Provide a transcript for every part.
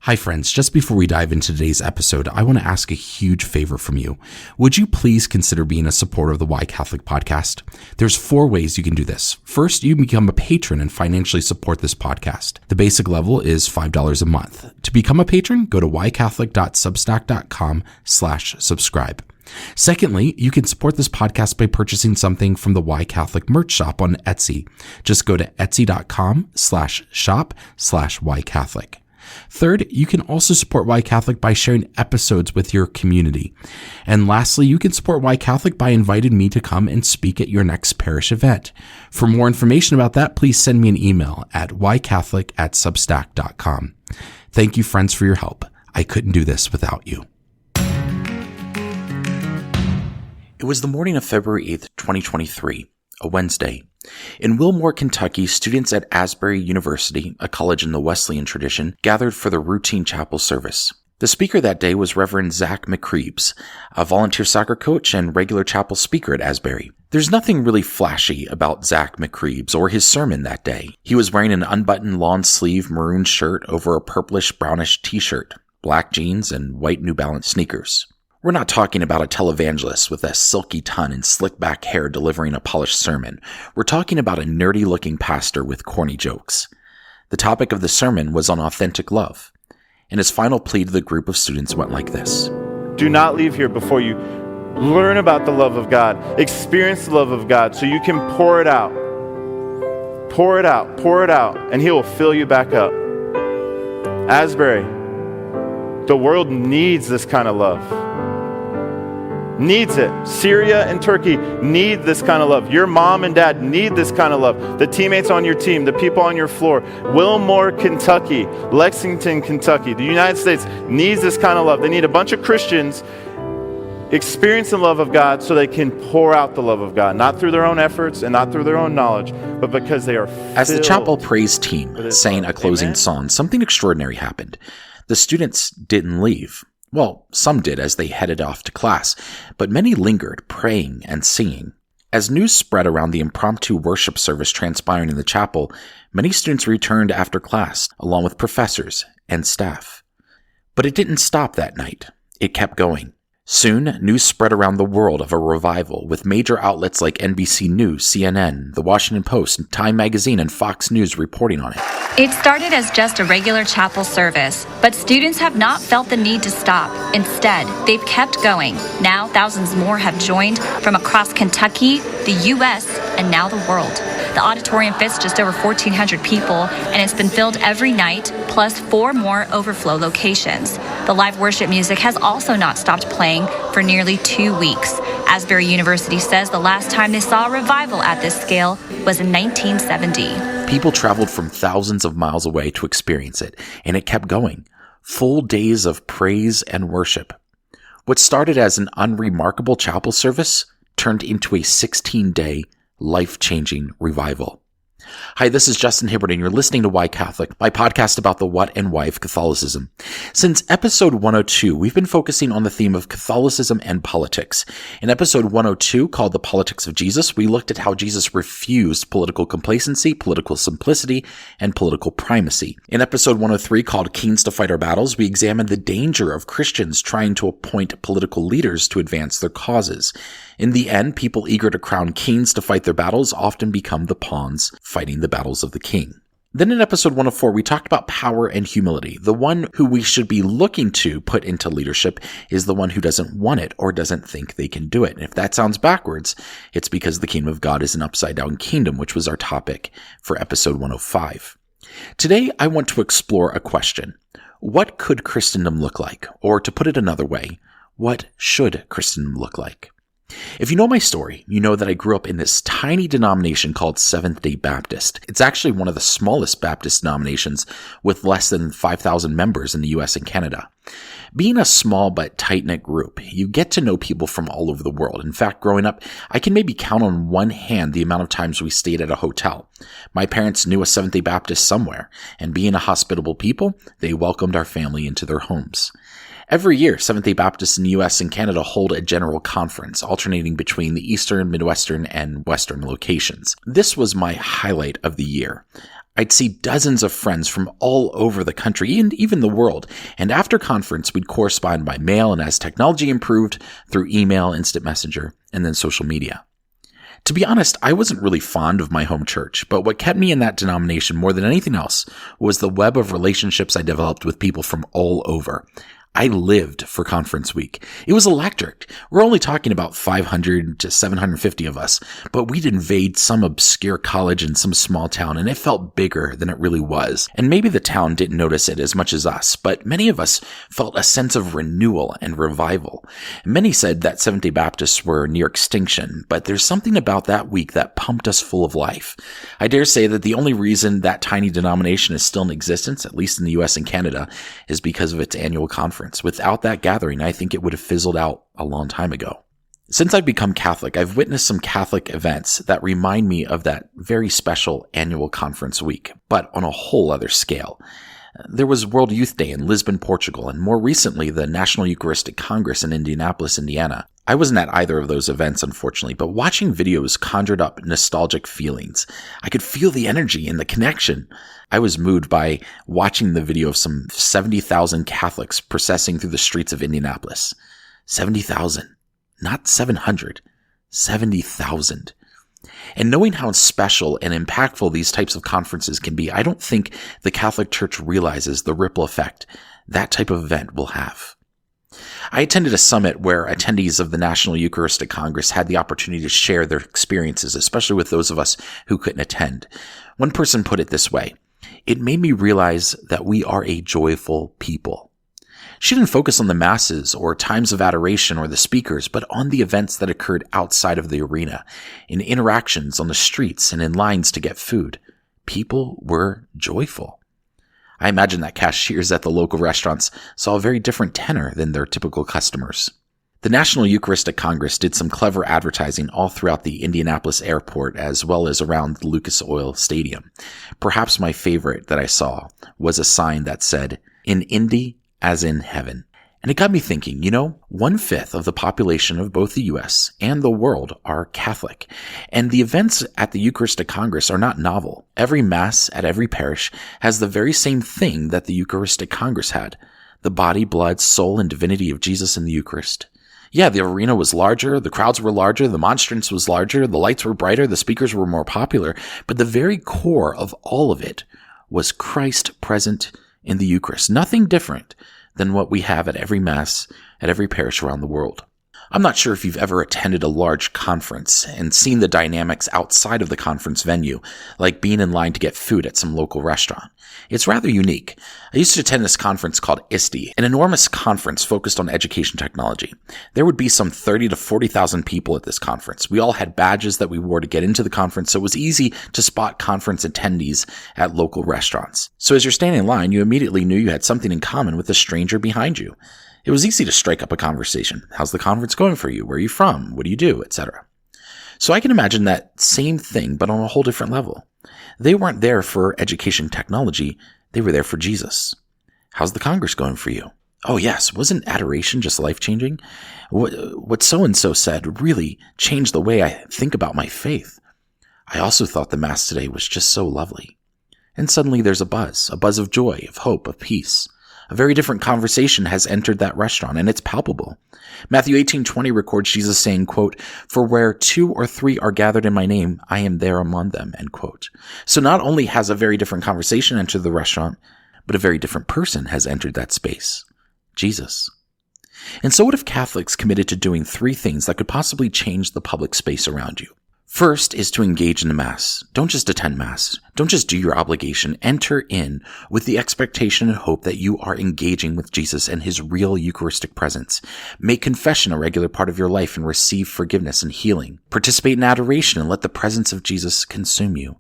Hi friends, just before we dive into today's episode, I want to ask a huge favor from you. Would you please consider being a supporter of the Why Catholic podcast? There's 4 ways you can do this. First, you can become a patron and financially support this podcast. The basic level is $5 a month. To become a patron, go to whycatholic.substack.com/subscribe. Secondly, you can support this podcast by purchasing something from the Why Catholic merch shop on Etsy. Just go to etsy.com/shop/whycatholic. Third, you can also support Why Catholic by sharing episodes with your community. And lastly, you can support Why Catholic by inviting me to come and speak at your next parish event. For more information about that, please send me an email at whycatholic@substack.com. Thank you, friends, for your help. I couldn't do this without you. It was the morning of February 8th, 2023, a Wednesday. In Wilmore, Kentucky, students at Asbury University, a college in the Wesleyan tradition, gathered for the routine chapel service. The speaker that day was Reverend Zach McCreebs, a volunteer soccer coach and regular chapel speaker at Asbury. There's nothing really flashy about Zach McCreebs or his sermon that day. He was wearing an unbuttoned lawn-sleeve maroon shirt over a purplish-brownish t-shirt, black jeans, and white New Balance sneakers. We're not talking about a televangelist with a silky tongue and slick-back hair delivering a polished sermon. We're talking about a nerdy-looking pastor with corny jokes. The topic of the sermon was on authentic love, and his final plea to the group of students went like this. Do not leave here before you learn about the love of God, experience the love of God, so you can pour it out. Pour it out, pour it out, and He will fill you back up. Asbury, the world needs this kind of love. Needs it. Syria and Turkey need this kind of love. Your mom and dad need this kind of love. The teammates on your team, the people on your floor. Wilmore, Kentucky, Lexington, Kentucky. The United States needs this kind of love. They need a bunch of Christians experiencing the love of God so they can pour out the love of God, not through their own efforts and not through their own knowledge, but because they are filled. As the chapel praise team sang a closing song, something extraordinary happened. The students didn't leave. Well, some did as they headed off to class, but many lingered, praying and singing. As news spread around the impromptu worship service transpiring in the chapel, many students returned after class, along with professors and staff. But it didn't stop that night. It kept going. Soon, news spread around the world of a revival, with major outlets like NBC News, CNN, The Washington Post, Time Magazine, and Fox News reporting on it. It started as just a regular chapel service, but students have not felt the need to stop. Instead, they've kept going. Now, thousands more have joined from across Kentucky, the U.S., and now the world. The auditorium fits just over 1,400 people, and it's been filled every night, plus 4 more overflow locations. The live worship music has also not stopped playing for nearly 2 weeks. Asbury University says the last time they saw a revival at this scale was in 1970. People traveled from thousands of miles away to experience it, and it kept going. Full days of praise and worship. What started as an unremarkable chapel service turned into a 16-day, life-changing revival. Hi, this is Justin Hibbard, and you're listening to Why Catholic, my podcast about the what and why of Catholicism. Since episode 102, we've been focusing on the theme of Catholicism and politics. In episode 102, called The Politics of Jesus, we looked at how Jesus refused political complacency, political simplicity, and political primacy. In episode 103, called Kings to Fight Our Battles, we examined the danger of Christians trying to appoint political leaders to advance their causes. In the end, people eager to crown kings to fight their battles often become the pawns fighting the battles of the king. Then in episode 104, we talked about power and humility. The one who we should be looking to put into leadership is the one who doesn't want it or doesn't think they can do it. And if that sounds backwards, it's because the kingdom of God is an upside-down kingdom, which was our topic for episode 105. Today, I want to explore a question. What could Christendom look like? Or to put it another way, what should Christendom look like? If you know my story, you know that I grew up in this tiny denomination called Seventh-day Baptist. It's actually one of the smallest Baptist denominations with less than 5,000 members in the US and Canada. Being a small but tight-knit group, you get to know people from all over the world. In fact, growing up, I can maybe count on one hand the amount of times we stayed at a hotel. My parents knew a Seventh-day Baptist somewhere, and being a hospitable people, they welcomed our family into their homes. Every year, Seventh-day Baptists in the U.S. and Canada hold a general conference, alternating between the Eastern, Midwestern, and Western locations. This was my highlight of the year. I'd see dozens of friends from all over the country and even the world, and after conference, we'd correspond by mail and as technology improved, through email, instant messenger, and then social media. To be honest, I wasn't really fond of my home church, but what kept me in that denomination more than anything else was the web of relationships I developed with people from all over. I lived for conference week. It was electric. We're only talking about 500 to 750 of us, but we'd invade some obscure college in some small town, and it felt bigger than it really was. And maybe the town didn't notice it as much as us, but many of us felt a sense of renewal and revival. Many said that Seventh-day Baptists were near extinction, but there's something about that week that pumped us full of life. I dare say that the only reason that tiny denomination is still in existence, at least in the US and Canada, is because of its annual conference. Without that gathering, I think it would have fizzled out a long time ago. Since I've become Catholic, I've witnessed some Catholic events that remind me of that very special annual conference week, but on a whole other scale. There was World Youth Day in Lisbon, Portugal, and more recently, the National Eucharistic Congress in Indianapolis, Indiana. I wasn't at either of those events, unfortunately, but watching videos conjured up nostalgic feelings. I could feel the energy and the connection. I was moved by watching the video of some 70,000 Catholics processing through the streets of Indianapolis. 70,000. Not 700. 70,000. And knowing how special and impactful these types of conferences can be, I don't think the Catholic Church realizes the ripple effect that type of event will have. I attended a summit where attendees of the National Eucharistic Congress had the opportunity to share their experiences, especially with those of us who couldn't attend. One person put it this way: "It made me realize that we are a joyful people." She didn't focus on the masses or times of adoration or the speakers, but on the events that occurred outside of the arena, in interactions on the streets and in lines to get food. People were joyful. I imagine that cashiers at the local restaurants saw a very different tenor than their typical customers. The National Eucharistic Congress did some clever advertising all throughout the Indianapolis airport as well as around the Lucas Oil Stadium. Perhaps my favorite that I saw was a sign that said, "In Indy as in heaven." And it got me thinking, 1/5 of the population of both the US and the world are Catholic. And the events at the Eucharistic Congress are not novel. Every Mass at every parish has the very same thing that the Eucharistic Congress had: the body, blood, soul, and divinity of Jesus in the Eucharist. Yeah, the arena was larger, the crowds were larger, the monstrance was larger, the lights were brighter, the speakers were more popular, but the very core of all of it was Christ present in the Eucharist. Nothing different than what we have at every Mass, at every parish around the world. I'm not sure if you've ever attended a large conference and seen the dynamics outside of the conference venue, like being in line to get food at some local restaurant. It's rather unique. I used to attend this conference called ISTE, an enormous conference focused on education technology. There would be some 30 to 40,000 people at this conference. We all had badges that we wore to get into the conference, so it was easy to spot conference attendees at local restaurants. So as you're standing in line, you immediately knew you had something in common with the stranger behind you. It was easy to strike up a conversation. How's the conference going for you? Where are you from? What do you do? Etc. So I can imagine that same thing, but on a whole different level. They weren't there for education technology. They were there for Jesus. How's the Congress going for you? Oh yes, wasn't adoration just life-changing? What so-and-so said really changed the way I think about my faith. I also thought the Mass today was just so lovely. And suddenly there's a buzz of joy, of hope, of peace. A very different conversation has entered that restaurant, and it's palpable. Matthew 18:20 records Jesus saying, quote, "For where 2 or 3 are gathered in my name, I am there among them," end quote. So not only has a very different conversation entered the restaurant, but a very different person has entered that space: Jesus. And so what if Catholics committed to doing 3 things that could possibly change the public space around you? First is to engage in the Mass. Don't just attend Mass. Don't just do your obligation. Enter in with the expectation and hope that you are engaging with Jesus and his real Eucharistic presence. Make confession a regular part of your life and receive forgiveness and healing. Participate in adoration and let the presence of Jesus consume you.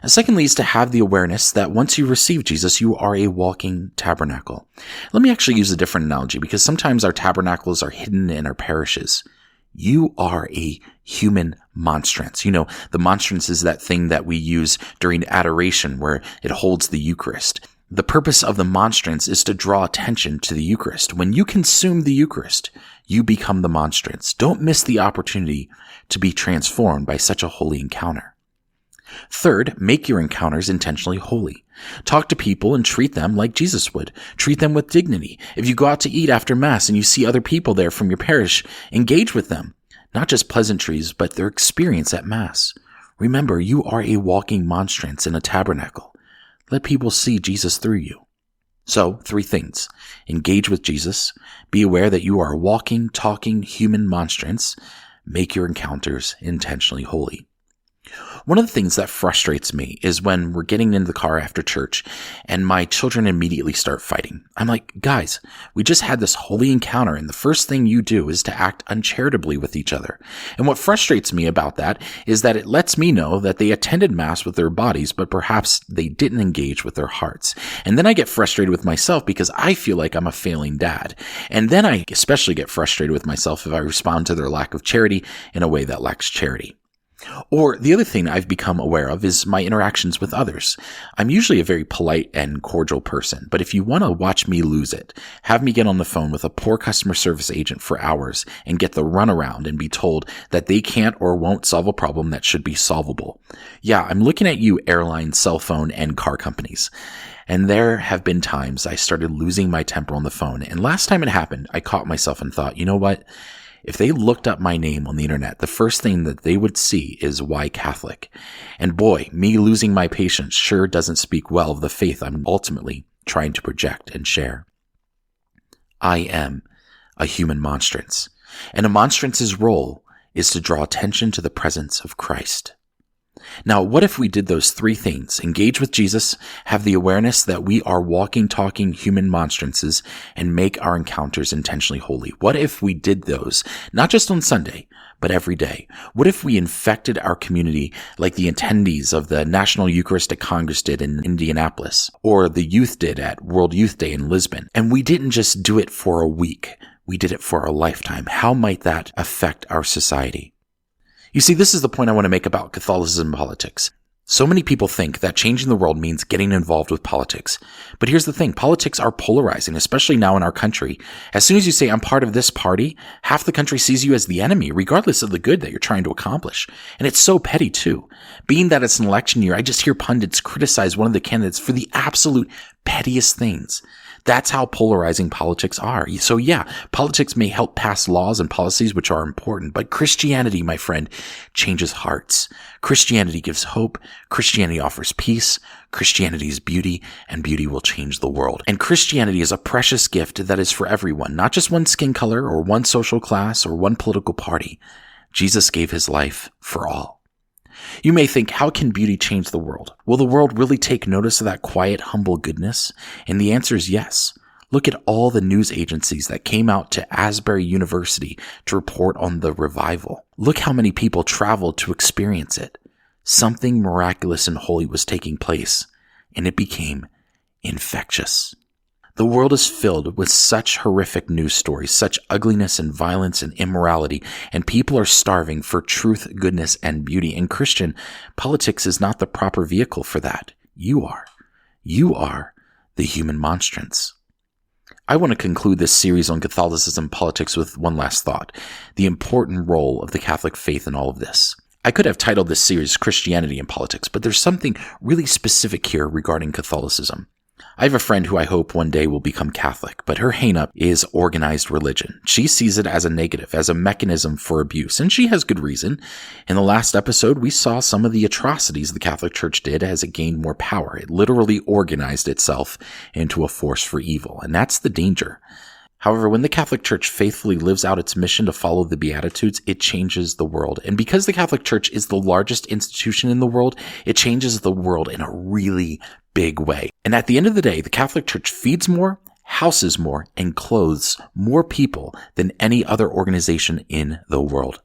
And secondly is to have the awareness that once you receive Jesus, you are a walking tabernacle. Let me actually use a different analogy, because sometimes our tabernacles are hidden in our parishes. You are a human monstrance. The monstrance is that thing that we use during adoration where it holds the Eucharist. The purpose of the monstrance is to draw attention to the Eucharist. When you consume the Eucharist, you become the monstrance. Don't miss the opportunity to be transformed by such a holy encounter. Third, make your encounters intentionally holy. Talk to people and treat them like Jesus would. Treat them with dignity. If you go out to eat after Mass and you see other people there from your parish, engage with them. Not just pleasantries, but their experience at Mass. Remember, you are a walking monstrance in a tabernacle. Let people see Jesus through you. So, 3 things. Engage with Jesus. Be aware that you are a walking, talking human monstrance. Make your encounters intentionally holy. One of the things that frustrates me is when we're getting into the car after church and my children immediately start fighting. I'm like, guys, we just had this holy encounter and the first thing you do is to act uncharitably with each other. And what frustrates me about that is that it lets me know that they attended Mass with their bodies, but perhaps they didn't engage with their hearts. And then I get frustrated with myself because I feel like I'm a failing dad. And then I especially get frustrated with myself if I respond to their lack of charity in a way that lacks charity. Or the other thing I've become aware of is my interactions with others. I'm usually a very polite and cordial person, but if you want to watch me lose it, have me get on the phone with a poor customer service agent for hours and get the runaround and be told that they can't or won't solve a problem that should be solvable. Yeah, I'm looking at you airline, cell phone, and car companies. And there have been times I started losing my temper on the phone, and last time it happened, I caught myself and thought, you know what? If they looked up my name on the internet, the first thing that they would see is why Catholic. And boy, me losing my patience sure doesn't speak well of the faith I'm ultimately trying to project and share. I am a human monstrance, and a monstrance's role is to draw attention to the presence of Christ. Now, what if we did those 3 things? Engage with Jesus, have the awareness that we are walking, talking human monstrances, and make our encounters intentionally holy? What if we did those, not just on Sunday, but every day? What if we infected our community like the attendees of the National Eucharistic Congress did in Indianapolis, or the youth did at World Youth Day in Lisbon? And we didn't just do it for a week, we did it for a lifetime. How might that affect our society? You see, this is the point I want to make about Catholicism politics. So many people think that changing the world means getting involved with politics. But here's the thing, politics are polarizing, especially now in our country. As soon as you say, I'm part of this party, half the country sees you as the enemy, regardless of the good that you're trying to accomplish. And it's so petty too. Being that it's an election year, I just hear pundits criticize one of the candidates for the absolute pettiest things. That's how polarizing politics are. So yeah, politics may help pass laws and policies which are important, but Christianity, my friend, changes hearts. Christianity gives hope. Christianity offers peace. Christianity is beauty, and beauty will change the world. And Christianity is a precious gift that is for everyone, not just one skin color or one social class or one political party. Jesus gave his life for all. You may think, how can beauty change the world? Will the world really take notice of that quiet, humble goodness? And the answer is yes. Look at all the news agencies that came out to Asbury University to report on the revival. Look how many people traveled to experience it. Something miraculous and holy was taking place, and it became infectious. The world is filled with such horrific news stories, such ugliness and violence and immorality, and people are starving for truth, goodness, and beauty. And Christian, politics is not the proper vehicle for that. You are. You are the human monstrance. I want to conclude this series on Catholicism politics with one last thought, the important role of the Catholic faith in all of this. I could have titled this series Christianity and Politics, but there's something really specific here regarding Catholicism. I have a friend who I hope one day will become Catholic, but her hang-up is organized religion. She sees it as a negative, as a mechanism for abuse, and she has good reason. In the last episode, we saw some of the atrocities the Catholic Church did as it gained more power. It literally organized itself into a force for evil, and that's the danger. However, when the Catholic Church faithfully lives out its mission to follow the Beatitudes, it changes the world. And because the Catholic Church is the largest institution in the world, it changes the world in a really big way. And at the end of the day, the Catholic Church feeds more, houses more, and clothes more people than any other organization in the world.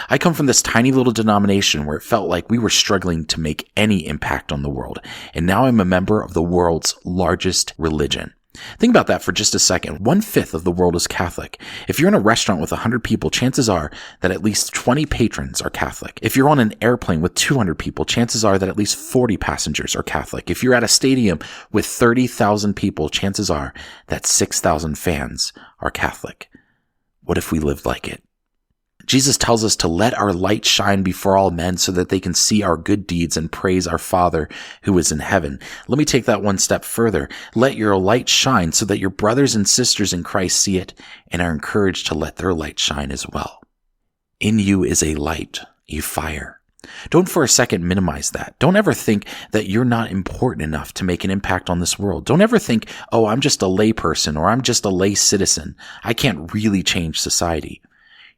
I come from this tiny little denomination where it felt like we were struggling to make any impact on the world. And now I'm a member of the world's largest religion. Think about that for just a second. 1/5 of the world is Catholic. If you're in a restaurant with 100 people, chances are that at least 20 patrons are Catholic. If you're on an airplane with 200 people, chances are that at least 40 passengers are Catholic. If you're at a stadium with 30,000 people, chances are that 6,000 fans are Catholic. What if we lived like it? Jesus tells us to let our light shine before all men so that they can see our good deeds and praise our Father who is in heaven. Let me take that one step further. Let your light shine so that your brothers and sisters in Christ see it and are encouraged to let their light shine as well. In you is a light, a fire. Don't for a second minimize that. Don't ever think that you're not important enough to make an impact on this world. Don't ever think, oh, I'm just a lay person or I'm just a lay citizen. I can't really change society.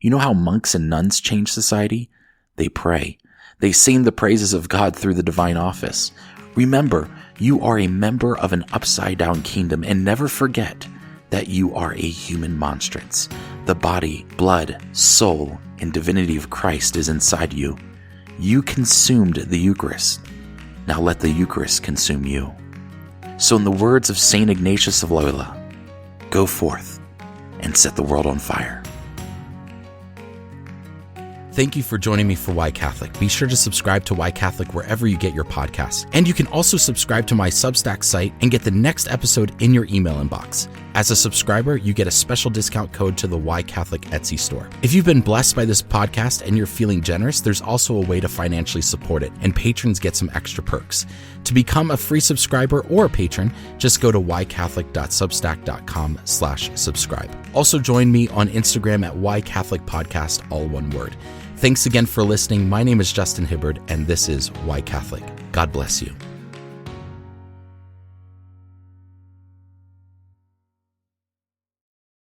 You know how monks and nuns change society? They pray. They sing the praises of God through the divine office. Remember, you are a member of an upside-down kingdom, and never forget that you are a human monstrance. The body, blood, soul, and divinity of Christ is inside you. You consumed the Eucharist. Now let the Eucharist consume you. So in the words of St. Ignatius of Loyola, go forth and set the world on fire. Thank you for joining me for Why Catholic. Be sure to subscribe to Why Catholic wherever you get your podcasts. And you can also subscribe to my Substack site and get the next episode in your email inbox. As a subscriber, you get a special discount code to the Why Catholic Etsy store. If you've been blessed by this podcast and you're feeling generous, there's also a way to financially support it, and patrons get some extra perks. To become a free subscriber or a patron, just go to whycatholic.substack.com/subscribe. Also join me on Instagram at whycatholicpodcast, all one word. Thanks again for listening. My name is Justin Hibbard, and this is Why Catholic. God bless you.